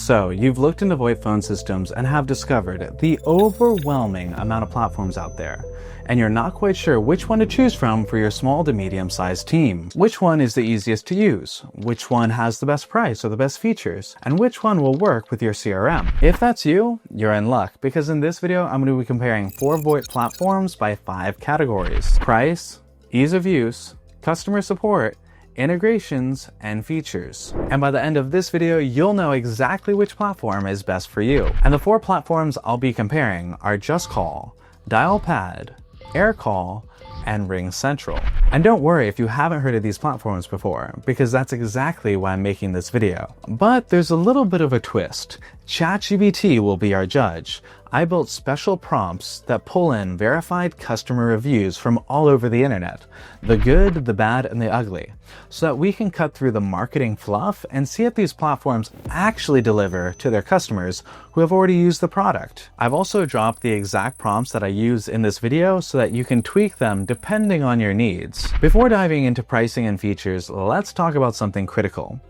So you've looked into VoIP phone systems and have discovered the overwhelming amount of platforms out there, and you're not quite sure which one to choose from for your small to medium-sized team. Which one is the easiest to use? Which one has the best price or the best features? And which one will work with your CRM? If that's you, you're in luck, because in this video, I'm going to be comparing 4 VoIP platforms by 5 categories: price, ease of use, customer support, integrations, and features. And by the end of this video, you'll know exactly which platform is best for you. And the 4 platforms I'll be comparing are JustCall, DialPad, Aircall, and RingCentral. And don't worry if you haven't heard of these platforms before, because that's exactly why I'm making this video. But there's a little bit of a twist. ChatGPT will be our judge. I built special prompts that pull in verified customer reviews from all over the internet, the good, the bad, and the ugly, so that we can cut through the marketing fluff and see if these platforms actually deliver to their customers who have already used the product. I've also dropped the exact prompts that I use in this video so that you can tweak them depending on your needs. Before diving into pricing and features, let's talk about something critical.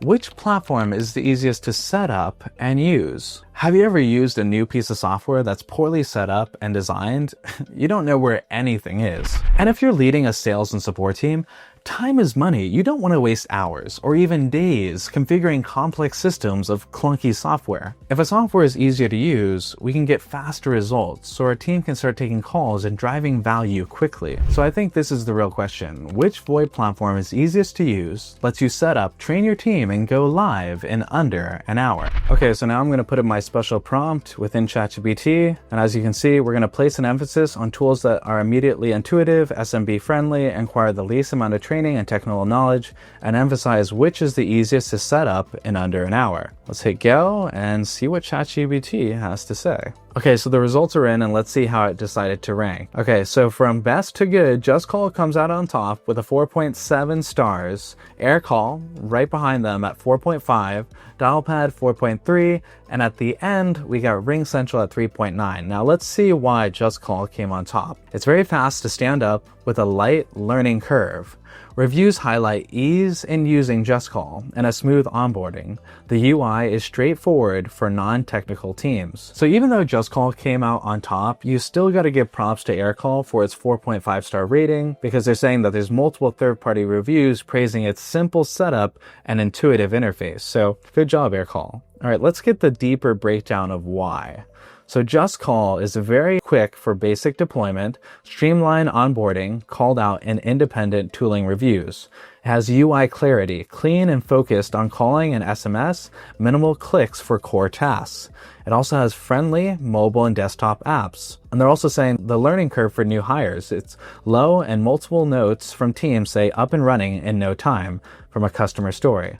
Which platform is the easiest to set up and use? Have you ever used a new piece of software that's poorly set up and designed? You don't know where anything is. And if you're leading a sales and support team, time is money. You don't want to waste hours or even days configuring complex systems of clunky software. If a software is easier to use, we can get faster results, so our team can start taking calls and driving value quickly. So I think this is the real question. Which VoIP platform is easiest to use, lets you set up, train your team, and go live in under an hour? Okay, so now I'm going to put in my special prompt within ChatGPT, and as you can see, we're going to place an emphasis on tools that are immediately intuitive, SMB-friendly, and require the least amount of training and technical knowledge, and emphasize which is the easiest to set up in under an hour. Let's hit go and see what ChatGPT has to say. Okay, so the results are in, and let's see how it decided to rank. Okay, so from best to good, JustCall comes out on top with a 4.7 stars, Aircall right behind them at 4.5, DialPad 4.3, and at the end, we got RingCentral at 3.9. Now let's see why JustCall came on top. It's very fast to stand up with a light learning curve. Reviews highlight ease in using JustCall and a smooth onboarding. The UI is straightforward for non-technical teams. So even though JustCall came out on top, you still got to give props to Aircall for its 4.5 star rating, because they're saying that there's multiple third-party reviews praising its simple setup and intuitive interface. So good job, Aircall. All right, let's get the deeper breakdown of why. So JustCall is very quick for basic deployment, streamlined onboarding, called out, and independent tooling reviews. It has UI clarity, clean and focused on calling and SMS, minimal clicks for core tasks. It also has friendly mobile and desktop apps. And they're also saying the learning curve for new hires, it's low, and multiple notes from teams say up and running in no time from a customer story.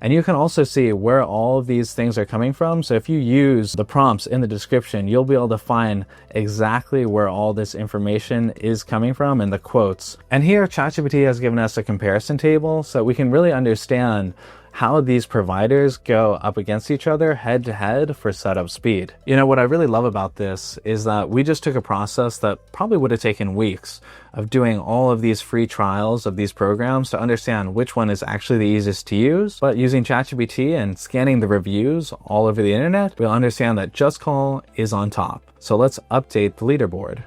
And you can also see where all of these things are coming from. So if you use the prompts in the description, you'll be able to find exactly where all this information is coming from in the quotes. And here, ChatGPT has given us a comparison table so we can really understand how these providers go up against each other head to head for setup speed. You know, what I really love about this is that we just took a process that probably would have taken weeks of doing all of these free trials of these programs to understand which one is actually the easiest to use. But using ChatGPT and scanning the reviews all over the internet, we'll understand that JustCall is on top. So let's update the leaderboard.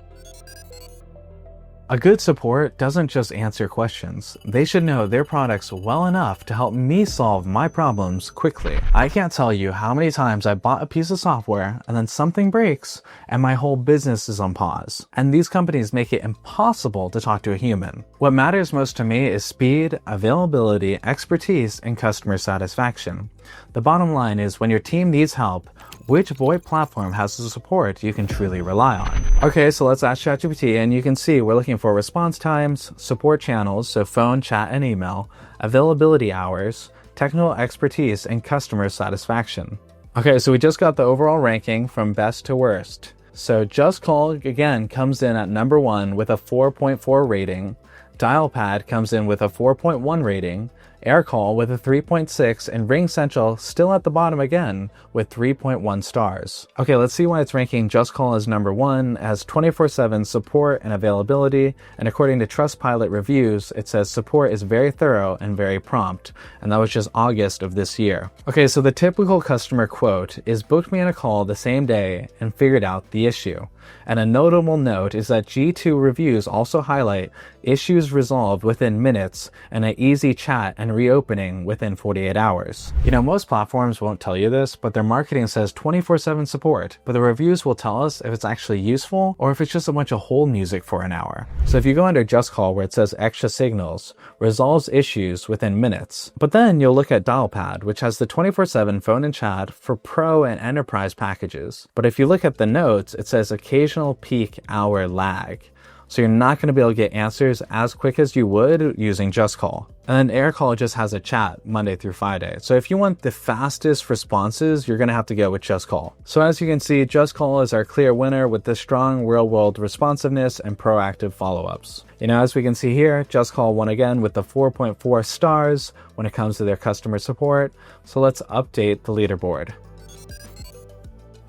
A good support doesn't just answer questions. They should know their products well enough to help me solve my problems quickly. I can't tell you how many times I bought a piece of software and then something breaks and my whole business is on pause. And these companies make it impossible to talk to a human. What matters most to me is speed, availability, expertise, and customer satisfaction. The bottom line is, when your team needs help, which VoIP platform has the support you can truly rely on? Okay, so let's ask ChatGPT, and you can see we're looking for response times, support channels, so phone, chat, and email, availability hours, technical expertise, and customer satisfaction. Okay, so we just got the overall ranking from best to worst. So JustCall, again, comes in at number 1 with a 4.4 rating. DialPad comes in with a 4.1 rating. Aircall with a 3.6, and RingCentral still at the bottom again with 3.1 stars. Okay, let's see why it's ranking JustCall as number 1, as 24/7 support and availability, and according to Trustpilot reviews, it says support is very thorough and very prompt, and that was just August of this year. Okay, so the typical customer quote is booked me in a call the same day and figured out the issue. And a notable note is that G2 reviews also highlight issues resolved within minutes and an easy chat and reopening within 48 hours. You know, most platforms won't tell you this, but their marketing says 24/7 support, but the reviews will tell us if it's actually useful or if it's just a bunch of hold music for an hour. So if you go under JustCall where it says extra signals, resolves issues within minutes, but then you'll look at DialPad, which has the 24/7 phone and chat for pro and enterprise packages. But if you look at the notes, it says occasional peak hour lag. So you're not going to be able to get answers as quick as you would using JustCall. And then Aircall just has a chat Monday through Friday. So if you want the fastest responses, you're going to have to go with JustCall. So as you can see, JustCall is our clear winner with the strong real-world responsiveness and proactive follow-ups. You know, as we can see here, JustCall won again with the 4.4 stars when it comes to their customer support. So let's update the leaderboard.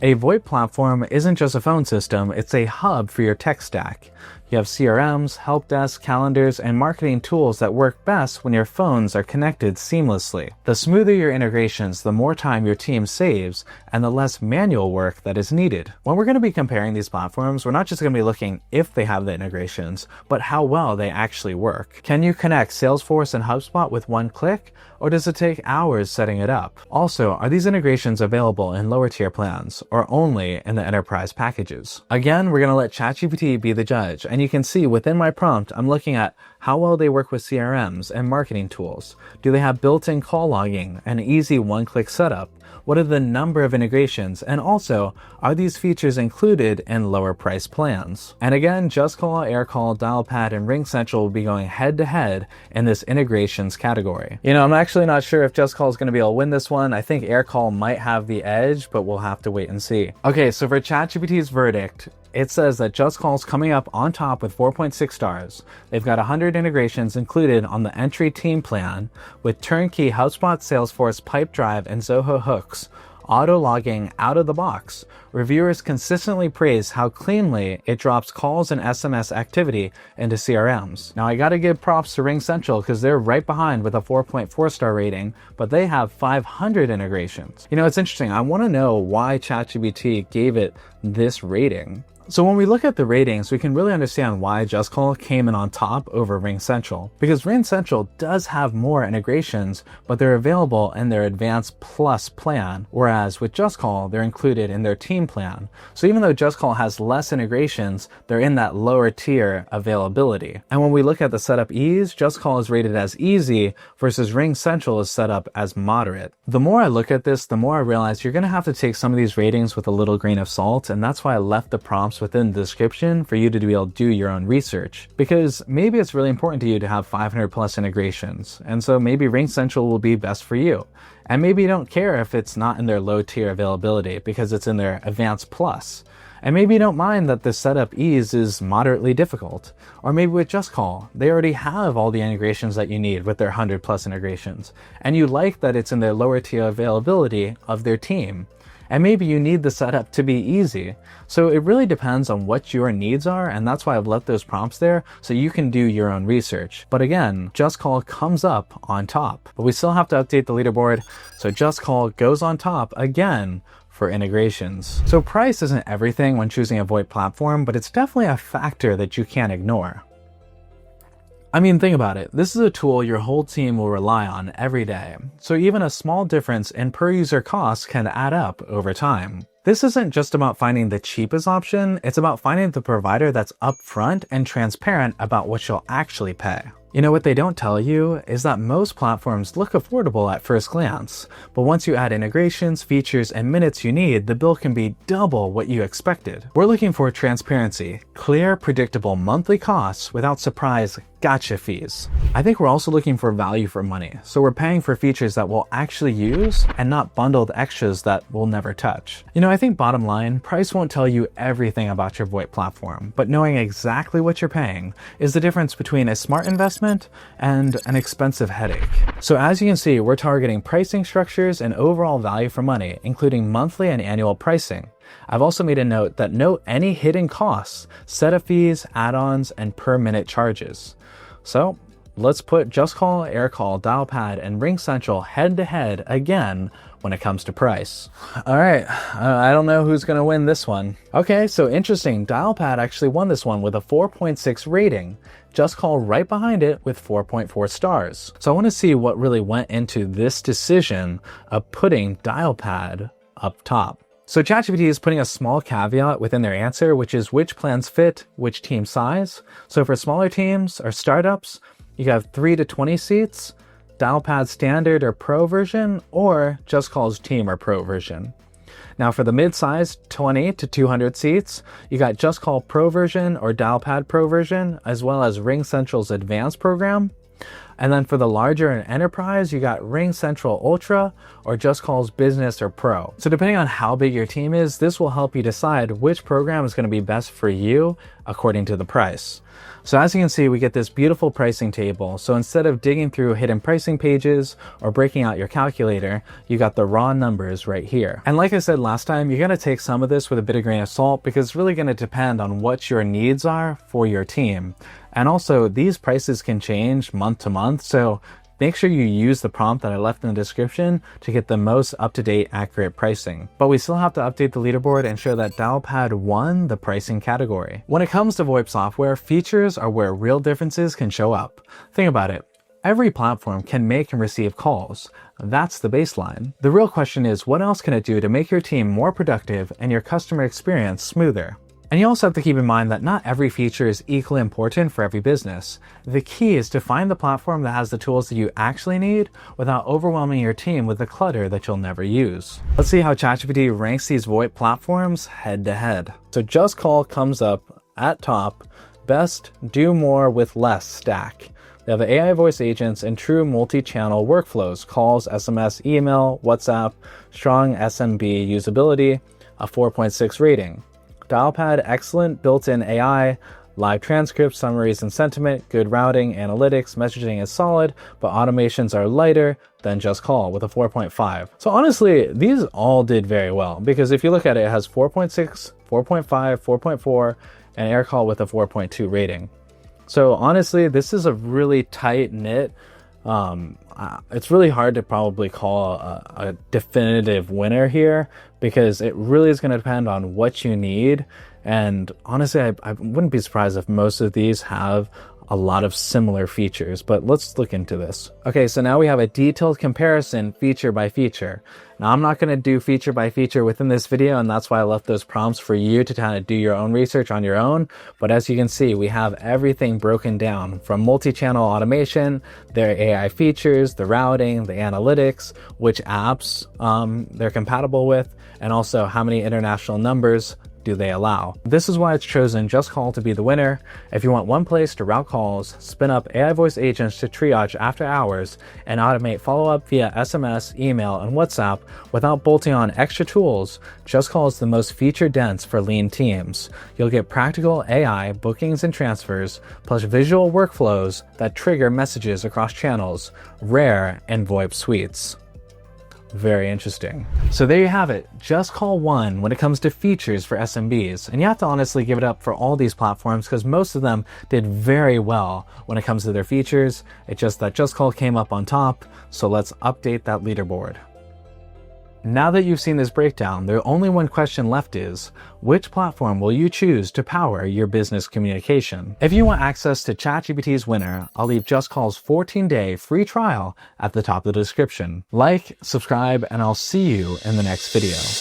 A VoIP platform isn't just a phone system, it's a hub for your tech stack. You have CRMs, help desk, calendars, and marketing tools that work best when your phones are connected seamlessly. The smoother your integrations, the more time your team saves, and the less manual work that is needed. When we're going to be comparing these platforms, we're not just going to be looking if they have the integrations, but how well they actually work. Can you connect Salesforce and HubSpot with one click? Or does it take hours setting it up? Also, are these integrations available in lower tier plans or only in the enterprise packages? Again, we're going to let ChatGPT be the judge, and you can see within my prompt, I'm looking at how well they work with CRMs and marketing tools. Do they have built-in call logging and easy one-click setup? What are the number of integrations? And also, are these features included in lower price plans? And again, JustCall, Aircall, DialPad, and RingCentral will be going head to head in this integrations category. You know, I'm actually not sure if JustCall is going to be able to win this one. I think Aircall might have the edge, but we'll have to wait and see. Okay, so for ChatGPT's verdict, it says that JustCall is coming up on top with 4.6 stars. They've got 100 integrations included on the entry team plan with turnkey HubSpot, Salesforce, Pipedrive, and Zoho hooks, auto logging out of the box. Reviewers consistently praise how cleanly it drops calls and SMS activity into CRMs. Now I gotta give props to RingCentral because they're right behind with a 4.4 star rating, but they have 500 integrations. You know, it's interesting. I want to know why ChatGPT gave it this rating. So when we look at the ratings, we can really understand why JustCall came in on top over RingCentral. Because RingCentral does have more integrations, but they're available in their Advanced Plus plan, whereas with JustCall, they're included in their Team plan. So even though JustCall has less integrations, they're in that lower tier availability. And when we look at the setup ease, JustCall is rated as easy versus RingCentral is set up as moderate. The more I look at this, the more I realize you're going to have to take some of these ratings with a little grain of salt, and that's why I left the prompts within the description for you to be able to do your own research, because maybe it's really important to you to have 500 plus integrations, and so maybe RingCentral will be best for you. And maybe you don't care if it's not in their low tier availability because it's in their Advanced Plus. And maybe you don't mind that the setup ease is moderately difficult. Or maybe with JustCall, they already have all the integrations that you need with their 100 plus integrations, and you like that it's in their lower tier availability of their team. And maybe you need the setup to be easy. So it really depends on what your needs are, and that's why I've left those prompts there so you can do your own research. But again, JustCall comes up on top. But we still have to update the leaderboard, so JustCall goes on top again for integrations. So price isn't everything when choosing a VoIP platform, but it's definitely a factor that you can't ignore. I mean, think about it. This is a tool your whole team will rely on every day. So even a small difference in per user costs can add up over time. This isn't just about finding the cheapest option, it's about finding the provider that's upfront and transparent about what you'll actually pay. You know, what they don't tell you is that most platforms look affordable at first glance, but once you add integrations, features, and minutes you need, the bill can be double what you expected. We're looking for transparency, clear, predictable monthly costs without surprise gotcha fees. I think we're also looking for value for money. So we're paying for features that we'll actually use and not bundled extras that we'll never touch. I think bottom line, price won't tell you everything about your VoIP platform, but knowing exactly what you're paying is the difference between a smart investment and an expensive headache. So as you can see, we're targeting pricing structures and overall value for money, including monthly and annual pricing. I've also made a note that note any hidden costs, setup fees, add-ons, and per minute charges. So let's put JustCall, Aircall, DialPad, and RingCentral head to head again when it comes to price. All right, I don't know who's gonna win this one. Okay, so interesting, DialPad actually won this one with a 4.6 rating. JustCall right behind it with 4.4 stars. So I wanna see what really went into this decision of putting DialPad up top. So ChatGPT is putting a small caveat within their answer, which is which plans fit which team size. So for smaller teams or startups, you have 3 to 20 seats, DialPad standard or pro version, or JustCall's team or pro version. Now for the mid-size 20 to 200 seats, you got JustCall pro version or DialPad pro version, as well as RingCentral's advanced program. And then for the larger and enterprise, you got RingCentral Ultra or JustCall's Business or Pro. So depending on how big your team is, this will help you decide which program is going to be best for you according to the price. So as you can see, we get this beautiful pricing table. So instead of digging through hidden pricing pages or breaking out your calculator, you got the raw numbers right here. And like I said last time, you're going to take some of this with a bit of grain of salt because it's really going to depend on what your needs are for your team. And also these prices can change month to month. So make sure you use the prompt that I left in the description to get the most up-to-date accurate pricing. But we still have to update the leaderboard and show that DialPad won the pricing category. When it comes to VoIP software, features are where real differences can show up. Think about it. Every platform can make and receive calls. That's the baseline. The real question is, what else can it do to make your team more productive and your customer experience smoother? And you also have to keep in mind that not every feature is equally important for every business. The key is to find the platform that has the tools that you actually need without overwhelming your team with the clutter that you'll never use. Let's see how ChatGPT ranks these VoIP platforms head to head. So JustCall comes up at top, best do more with less stack. They have the AI voice agents and true multi-channel workflows, calls, SMS, email, WhatsApp, strong SMB usability, a 4.6 rating. DialPad, excellent built-in AI, live transcripts, summaries and sentiment, good routing, analytics, messaging is solid, but automations are lighter than JustCall with a 4.5. So honestly, these all did very well because if you look at it, it has 4.6, 4.5, 4.4, and Aircall with a 4.2 rating. So honestly, this is a really tight-knit. It's really hard to probably call a definitive winner here because it really is going to depend on what you need. And honestly, I wouldn't be surprised if most of these have a lot of similar features, but let's look into this. Okay, so now we have a detailed comparison feature by feature. Now I'm not going to do feature by feature within this video, and that's why I left those prompts for you to kind of do your own research on your own. But as you can see, we have everything broken down from multi-channel automation, their AI features, the routing, the analytics, which apps they're compatible with, and also how many international numbers do they allow. This is why it's chosen JustCall to be the winner. If you want one place to route calls, spin up AI voice agents to triage after hours, and automate follow-up via SMS, email, and WhatsApp without bolting on extra tools, JustCall is the most feature-dense for lean teams. You'll get practical AI bookings and transfers, plus visual workflows that trigger messages across channels, rare in VoIP suites. Very interesting. So there you have it. JustCall won when it comes to features for SMBs. And you have to honestly give it up for all these platforms because most of them did very well when it comes to their features. It's just that JustCall came up on top. So let's update that leaderboard. Now that you've seen this breakdown, the only one question left is, which platform will you choose to power your business communication? If you want access to ChatGPT's winner, I'll leave JustCall's 14-day free trial at the top of the description. Like, subscribe, and I'll see you in the next video.